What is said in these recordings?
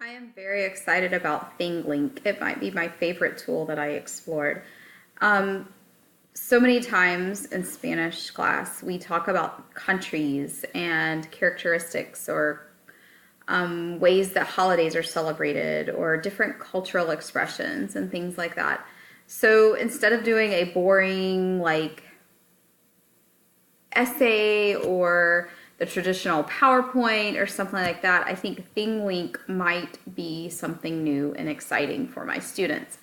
I am very excited about ThingLink. It might be my favorite tool that I explored. Um, so many times in Spanish class, we talk about countries and characteristics or ways that holidays are celebrated or different cultural expressions and things like that. So instead of doing a boring, essay or the traditional PowerPoint or something like that, I think ThingLink might be something new and exciting for my students.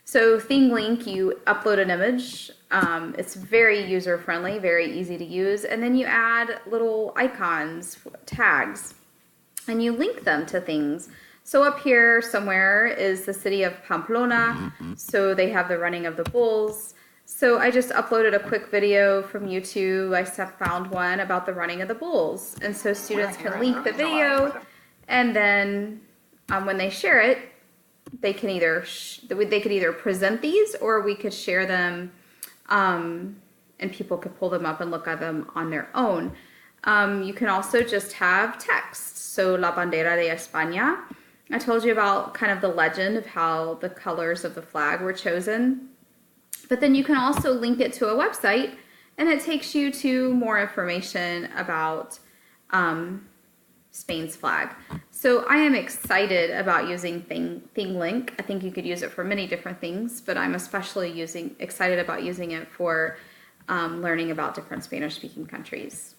So ThingLink, you upload an image. It's very user-friendly, very easy to use, and then you add little icons, tags, and you link them to things. So up here somewhere is the city of Pamplona. So they have the running of the bulls. So I just uploaded a quick video from YouTube. I found one about the running of the bulls. And so students can link the video, and then when they share it, they can they could either present these or we could share them, and people could pull them up and look at them on their own. You can also just have text. So La Bandera de España. I told you about kind of the legend of how the colors of the flag were chosen. But then you can also link it to a website, and it takes you to more information about Spain's flag. So I am excited about using ThingLink. I think you could use it for many different things, but I'm especially excited about using it for learning about different Spanish-speaking countries.